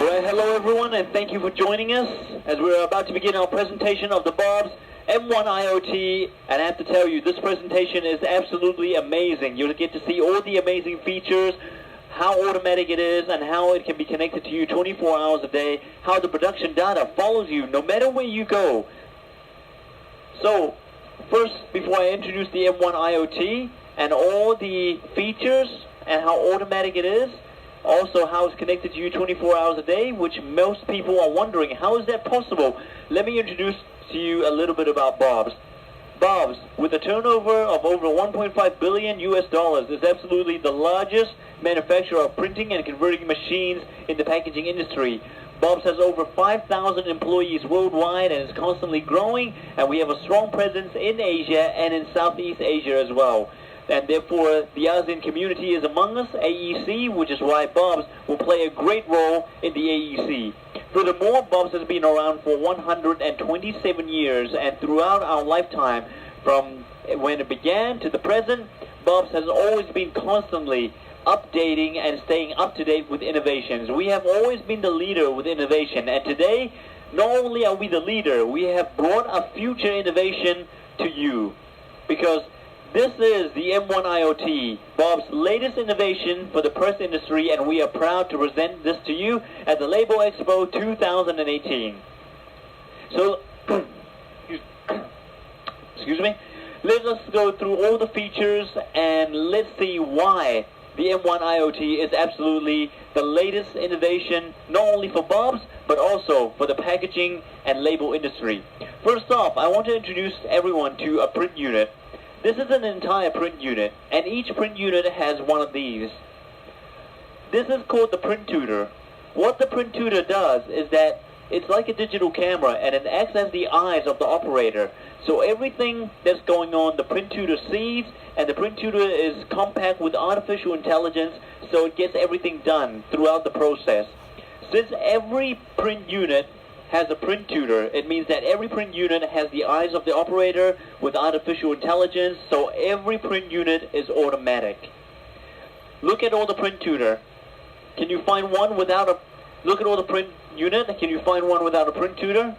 Right, hello everyone, and thank you for joining us as we're about to begin our presentation of the Bob's M1 IoT. And I have to tell you, this presentation is absolutely amazing. You'll get to see all the amazing features, how automatic it is, and how it can be connected to you 24 hours a day, how the production data follows you no matter where you go. So, first, before I introduce the M1 IoT and all the features and how automatic it is, also how it's connected to you 24 hours a day, which most people are wondering, how is that possible? Let me introduce to you a little bit about Bob's. Bob's, with a turnover of over 1.5 billion US dollars, is absolutely the largest manufacturer of printing and converting machines in the packaging industry. Bob's has over 5,000 employees worldwide and is constantly growing, and we have a strong presence in Asia and in Southeast Asia as well. And therefore, the ASEAN community is among us, AEC, which is why Bob's will play a great role in the AEC. Furthermore, Bob's has been around for 127 years, and throughout our lifetime, from when it began to the present, Bob's has always been constantly updating and staying up to date with innovations. We have always been the leader with innovation, and today, not only are we the leader, we have brought a future innovation to you, because this is the M1 IoT, Bob's latest innovation for the press industry, and we are proud to present this to you at the Label Expo 2018. So, excuse me, let us go through all the features and let's see why the M1 IoT is absolutely the latest innovation, not only for Bob's, but also for the packaging and label industry. First off, I want to introduce everyone to a print unit. This is an entire print unit, and each print unit has one of these. This is called the print tutor. What the print tutor does is that it's like a digital camera, and it acts as the eyes of the operator. So everything that's going on, the print tutor sees, and the print tutor is compact with artificial intelligence, so it gets everything done throughout the process. Since every print unit has a print tutor, it means that every print unit has the eyes of the operator with artificial intelligence, so every print unit is automatic. Look at all the print tutor. Can you find one without a... Look at all the print unit. Can you find one without a print tutor?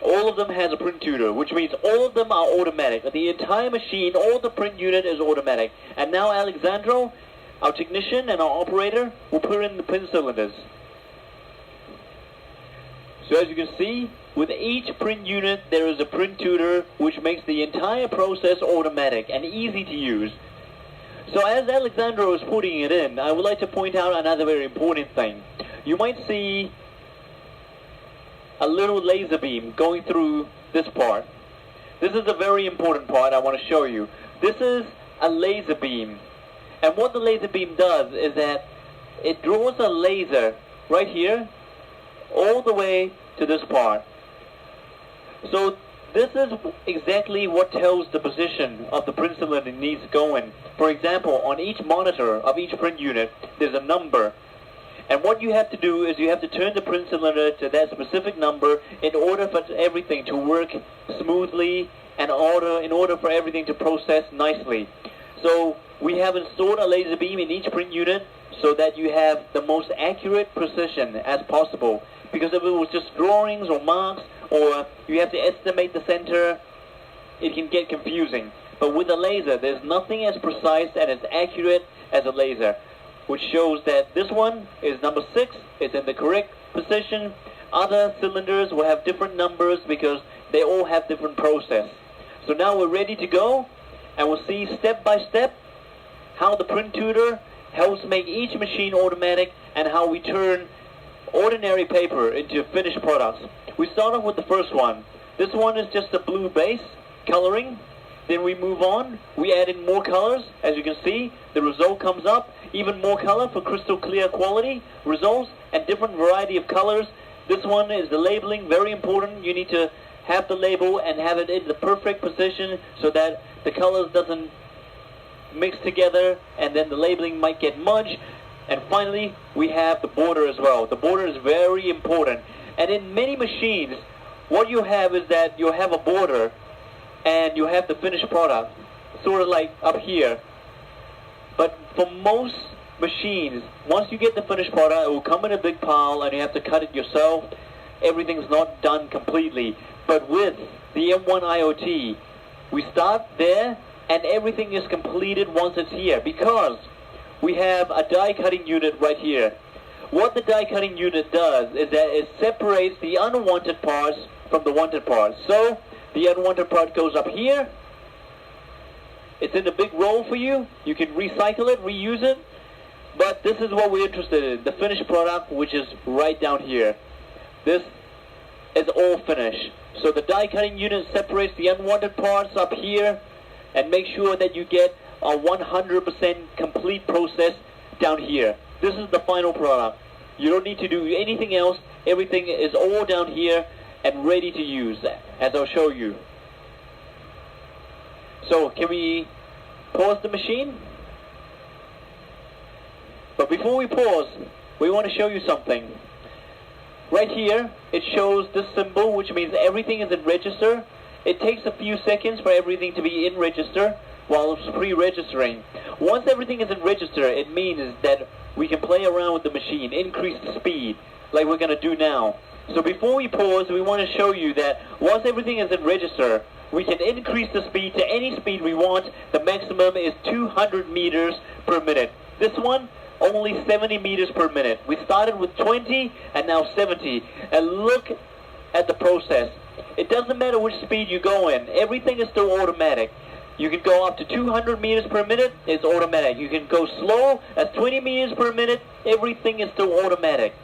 All of them has a print tutor, which means all of them are automatic. The entire machine, all the print unit is automatic. And now Alexandro, our technician and our operator, will put in the print cylinders. So as you can see, with each print unit there is a print tutor which makes the entire process automatic and easy to use. So as Alexandro is putting it in, I would like to point out another very important thing. You might see a little laser beam going through this part. This is a very important part I want to show you. This is a laser beam. And what the laser beam does is that it draws a laser right here all the way to this part. So this is exactly what tells the position of the print cylinder needs to go in. For example, on each monitor of each print unit, there's a number. And what you have to do is you have to turn the print cylinder to that specific number in order for everything to work smoothly and in order for everything to process nicely. So we have installed a laser beam in each print unit so that you have the most accurate precision as possible. Because if it was just drawings or marks, or you have to estimate the center, it can get confusing. But with a laser, there's nothing as precise and as accurate as a laser, which shows that this one is number 6, it's in the correct position. Other cylinders will have different numbers because they all have different process. So now we're ready to go, and we'll see step by step how the print tutor helps make each machine automatic and how we turn ordinary paper into finished products. We start off with the first one. This one is just a blue base coloring. Then we move on. We add in more colors. As you can see, the result comes up. Even more color for crystal clear quality results and different variety of colors. This one is the labeling, very important. You need to have the label and have it in the perfect position so that the colors doesn't mix together and then the labeling might get mudged. And finally, we have the border as well. The border is very important. And in many machines, what you have is that you have a border and you have the finished product, sort of like up here. But for most machines, once you get the finished product, it will come in a big pile and you have to cut it yourself. Everything's not done completely. But with the M1 IoT, we start there and everything is completed once it's here because we have a die cutting unit right here. What the die cutting unit does is that it separates the unwanted parts from the wanted parts. So the unwanted part goes up here. It's in a big roll for you. You can recycle it, reuse it. But this is what we're interested in, the finished product, which is right down here. This is all finished. So the die cutting unit separates the unwanted parts up here and make sure that you get a 100% complete process down here. This is the final product. You don't need to do anything else. Everything is all down here and ready to use, as I'll show you. So can we pause the machine? But before we pause, we want to show you something. Right here, it shows this symbol, which means everything is in register. It takes a few seconds for everything to be in register while it's pre-registering. Once everything is in register, it means that we can play around with the machine, increase the speed, like we're going to do now. So before we pause, we want to show you that once everything is in register, we can increase the speed to any speed we want. The maximum is 200 meters per minute. This one, only 70 meters per minute. We started with 20 and now 70. And look at the process. It doesn't matter which speed you go in. Everything is still automatic. You can go up to 200 meters per minute, it's automatic. You can go slow, that's 20 meters per minute, everything is still automatic.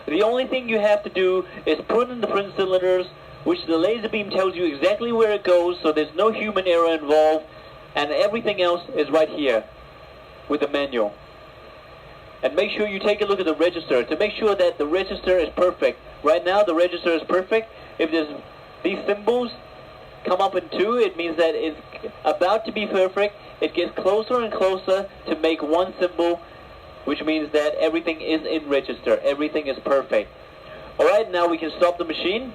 The only thing you have to do is put in the print cylinders, which the laser beam tells you exactly where it goes, so there's no human error involved, and everything else is right here with the manual. And make sure you take a look at the register to make sure that the register is perfect. Right now the register is perfect. If there's these symbols come up in 2, it means that it's about to be perfect. It gets closer and closer to make one symbol, which means that everything is in register. Everything is perfect. Alright, now we can stop the machine.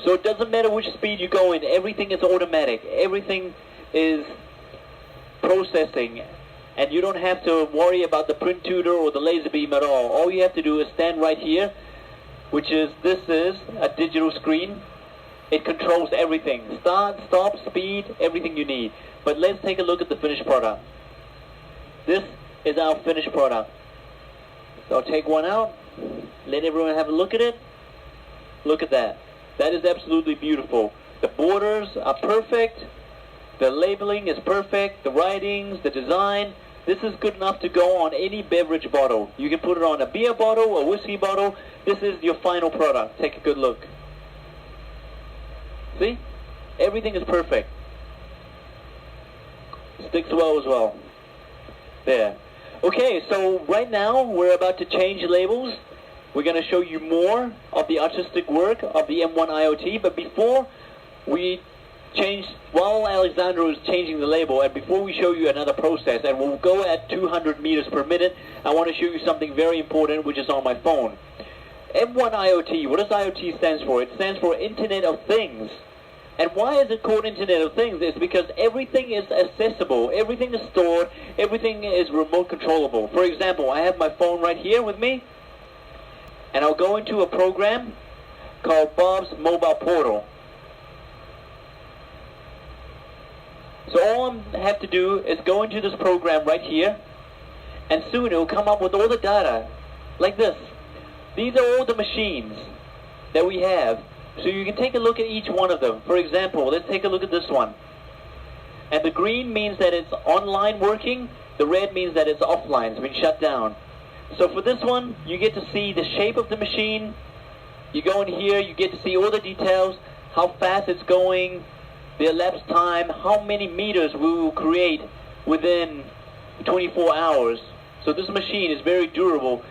So it doesn't matter which speed you go in, everything is automatic. Everything is processing. And you don't have to worry about the print tutor or the laser beam at all. All you have to do is stand right here, which is, this is a digital screen. It controls everything. Start, stop, speed, everything you need. But let's take a look at the finished product. This is our finished product. So I'll take one out, let everyone have a look at it. Look at that. That is absolutely beautiful. The borders are perfect. The labeling is perfect. The writings, the design. This is good enough to go on any beverage bottle. You can put it on a beer bottle, a whiskey bottle. This is your final product. Take a good look. See? Everything is perfect. Sticks well as well. There. Okay, so right now we're about to change labels. We're going to show you more of the artistic work of the M1 IoT, but before we change, while Alexandro is changing the label, and before we show you another process, and we'll go at 200 meters per minute, I want to show you something very important, which is on my phone. M1 IoT, what does IoT stand for? It stands for Internet of Things. And why is it called Internet of Things? It's because everything is accessible, everything is stored, everything is remote controllable. For example, I have my phone right here with me, and I'll go into a program called Bob's Mobile Portal. So all I have to do is go into this program right here, and soon it will come up with all the data, like this. These are all the machines that we have. So you can take a look at each one of them. For example, let's take a look at this one. And the green means that it's online working. The red means that it's offline, it's been shut down. So for this one, you get to see the shape of the machine. You go in here, you get to see all the details, how fast it's going, the elapsed time, how many meters we will create within 24 hours. So this machine is very durable.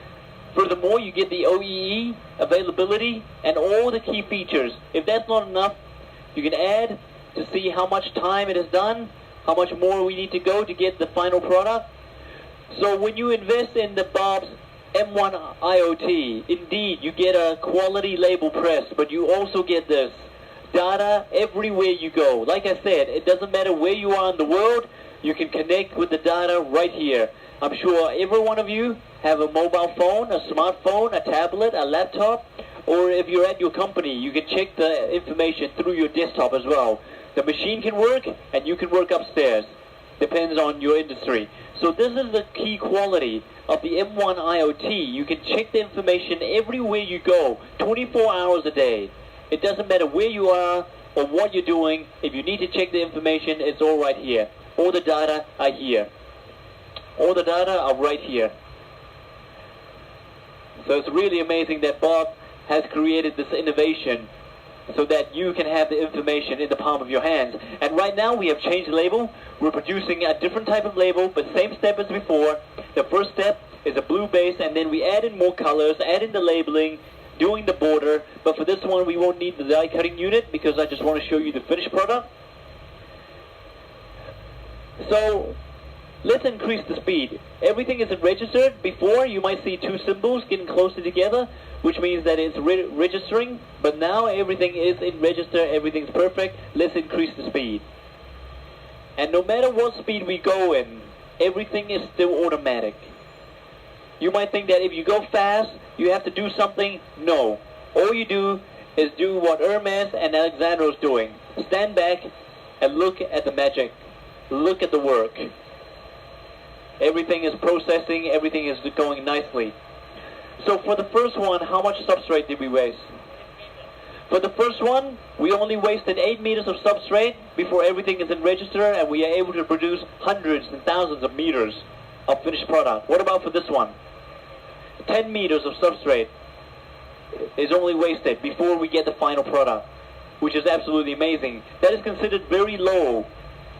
Furthermore, you get the OEE, availability, and all the key features. If that's not enough, you can add to see how much time it has done, how much more we need to go to get the final product. So when you invest in the Bob's M1 IoT, indeed, you get a quality label press, but you also get this data everywhere you go. Like I said, it doesn't matter where you are in the world, you can connect with the data right here. I'm sure every one of you have a mobile phone, a smartphone, a tablet, a laptop, or if you're at your company, you can check the information through your desktop as well. The machine can work and you can work upstairs. Depends on your industry. So this is the key quality of the M1 IoT. You can check the information everywhere you go, 24 hours a day. It doesn't matter where you are or what you're doing. If you need to check the information, it's all right here. All the data are here. All the data are right here. So it's really amazing that Bob has created this innovation so that you can have the information in the palm of your hands. And right now we have changed the label. We're producing a different type of label, but same step as before. The first step is a blue base, and then we add in more colors, add in the labeling, doing the border. But for this one, we won't need the die cutting unit because I just want to show you the finished product. So let's increase the speed. Everything is registered. Before, you might see two symbols getting closer together, which means that it's registering, but now everything is in register, everything's perfect. Let's increase the speed. And no matter what speed we go in, everything is still automatic. You might think that if you go fast, you have to do something. No. All you do is do what Hermes and Alexandro is doing. Stand back and look at the magic. Look at the work. Everything is processing, everything is going nicely. So for the first one, how much substrate did we waste? For the first one, we only wasted 8 meters of substrate before everything is in register, and we are able to produce hundreds and thousands of meters of finished product. What about for this one? 10 meters of substrate is only wasted before we get the final product, which is absolutely amazing. That is considered very low,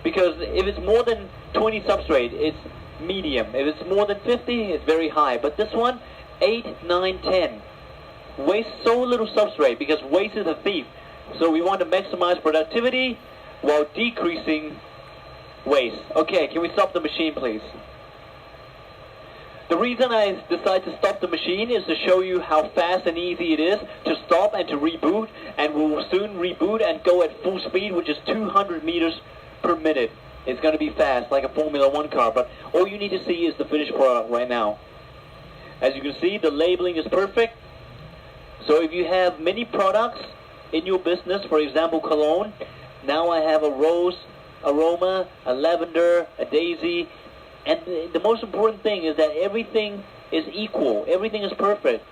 because if it's more than 20 substrate, it's medium. If it's more than 50, it's very high. But this one, 8, 9, 10. Waste so little substrate because waste is a thief. So we want to maximize productivity while decreasing waste. Okay, can we stop the machine, please? The reason I decided to stop the machine is to show you how fast and easy it is to stop and to reboot. And we will soon reboot and go at full speed, which is 200 meters per minute. It's going to be fast, like a Formula 1 car, but all you need to see is the finished product right now. As you can see, the labeling is perfect. So if you have many products in your business, for example, cologne, now I have a rose aroma, a lavender, a daisy, and the most important thing is that everything is equal, everything is perfect.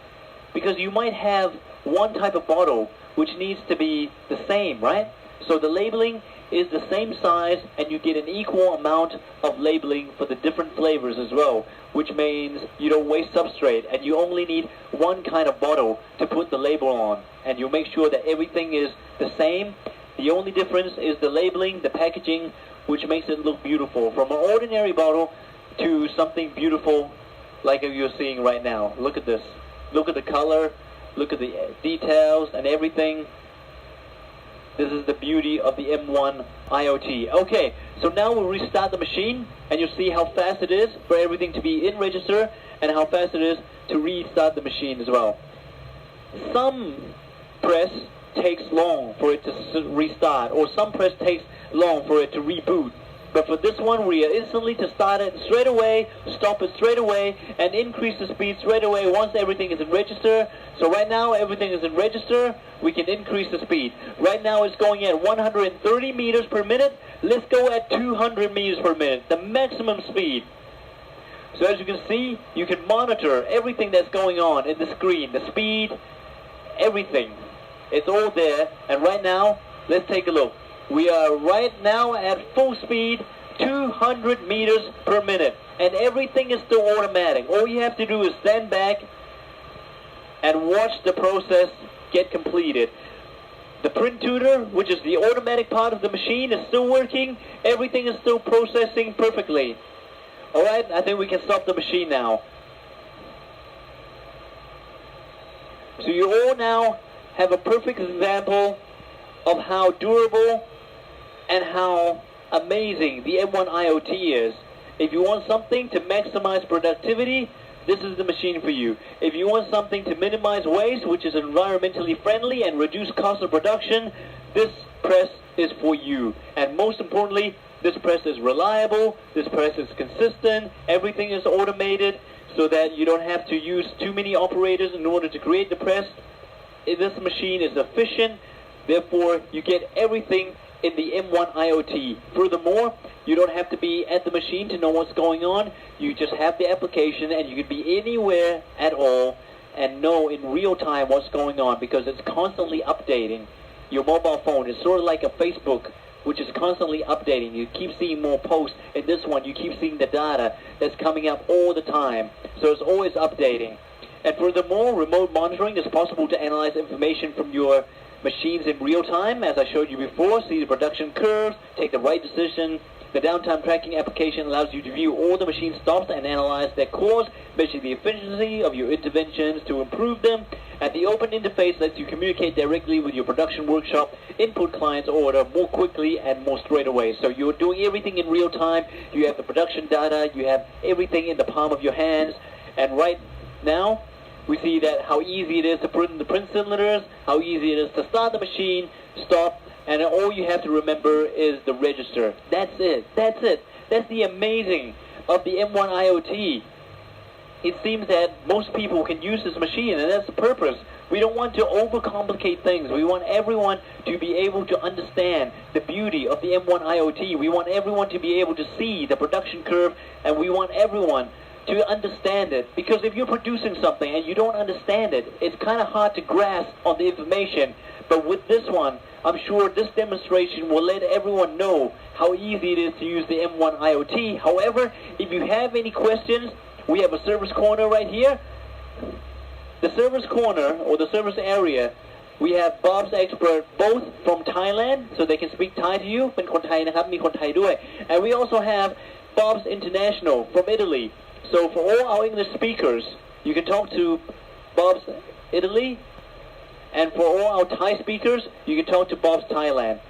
Because you might have one type of bottle which needs to be the same, right? So the labeling is the same size, and you get an equal amount of labeling for the different flavors as well, which means you don't waste substrate, and you only need one kind of bottle to put the label on, and you make sure that everything is the same. The only difference is the labeling, the packaging, which makes it look beautiful, from an ordinary bottle to something beautiful like you're seeing right now. Look at this. Look at the color, look at the details and everything. This is the beauty of the M1 IoT. Okay, so now we'll restart the machine, and you'll see how fast it is for everything to be in register and how fast it is to restart the machine as well. Some press takes long for it to restart, or some press takes long for it to reboot. But for this one, we are instantly to start it straight away, stop it straight away, and increase the speed straight away once everything is in register. So right now, everything is in register. We can increase the speed. Right now, it's going at 130 meters per minute. Let's go at 200 meters per minute, the maximum speed. So as you can see, you can monitor everything that's going on in the screen, the speed, everything. It's all there. And right now, let's take a look. We are right now at full speed, 200 meters per minute. And everything is still automatic. All you have to do is stand back and watch the process get completed. The print tutor, which is the automatic part of the machine, is still working. Everything is still processing perfectly. Alright, I think we can stop the machine now. So you all now have a perfect example of how durable and how amazing the M1 IoT is. If you want something to maximize productivity, this is the machine for you. If you want something to minimize waste, which is environmentally friendly and reduce cost of production, this press is for you. And most importantly, this press is reliable, this press is consistent, everything is automated so that you don't have to use too many operators in order to create the press. This machine is efficient, therefore you get everything in the M1 IoT. Furthermore, you don't have to be at the machine to know what's going on. You just have the application and you can be anywhere at all and know in real time what's going on because it's constantly updating. Your mobile phone is sort of like a Facebook, which is constantly updating. You keep seeing more posts. In this one, you keep seeing the data that's coming up all the time. So it's always updating. And furthermore, remote monitoring is possible to analyze information from your machines in real time, as I showed you before, see the production curves, take the right decision. The downtime tracking application allows you to view all the machine stops and analyze their cause, measure the efficiency of your interventions to improve them. And the open interface lets you communicate directly with your production workshop, input client's order more quickly and more straight away. So you're doing everything in real time. You have the production data, you have everything in the palm of your hands. And right now, we see that how easy it is to put in the print cylinders, how easy it is to start the machine, stop, and all you have to remember is the register. That's it. That's it. That's the amazing of the M1 IoT. It seems that most people can use this machine, and that's the purpose. We don't want to overcomplicate things. We want everyone to be able to understand the beauty of the M1 IoT. We want everyone to be able to see the production curve, and we want everyone to understand it. Because if you're producing something and you don't understand it, it's kind of hard to grasp on the information. But with this one, I'm sure this demonstration will let everyone know how easy it is to use the M1 IoT. However, if you have any questions, we have a service corner right here. The service corner or the service area, we have Bob's expert both from Thailand, so they can speak Thai to you. เป็นคนไทยนะครับ มีคนไทยด้วย And we also have Bob's International from Italy. So for all our English speakers, you can talk to Bob's Italy. And for all our Thai speakers, you can talk to Bob's Thailand.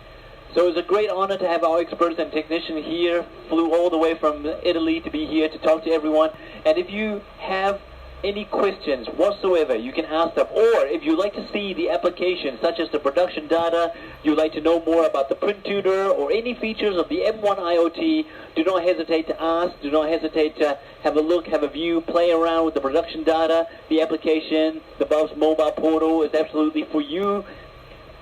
So it's a great honor to have our experts and technicians here, flew all the way from Italy to be here to talk to everyone. And if you have any questions whatsoever, you can ask them. Or if you'd like to see the application, such as the production data, you'd like to know more about the print tutor or any features of the M1 IoT, do not hesitate to ask, do not hesitate to have a look, have a view, play around with the production data. The application, the Bob's mobile portal is absolutely for you.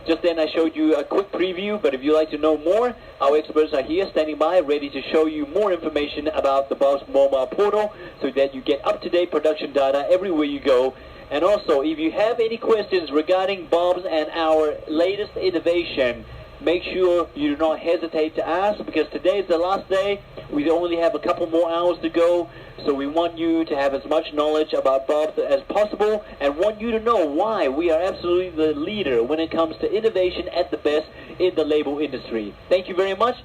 Just then I showed you a quick preview, but if you'd like to know more, our experts are here standing by, ready to show you more information about the Bob's mobile portal so that you get up-to-date production data everywhere you go. And also, if you have any questions regarding Bob's and our latest innovation, make sure you do not hesitate to ask because today is the last day. We only have a couple more hours to go. So we want you to have as much knowledge about Bob's as possible and want you to know why we are absolutely the leader when it comes to innovation at the best in the label industry. Thank you very much.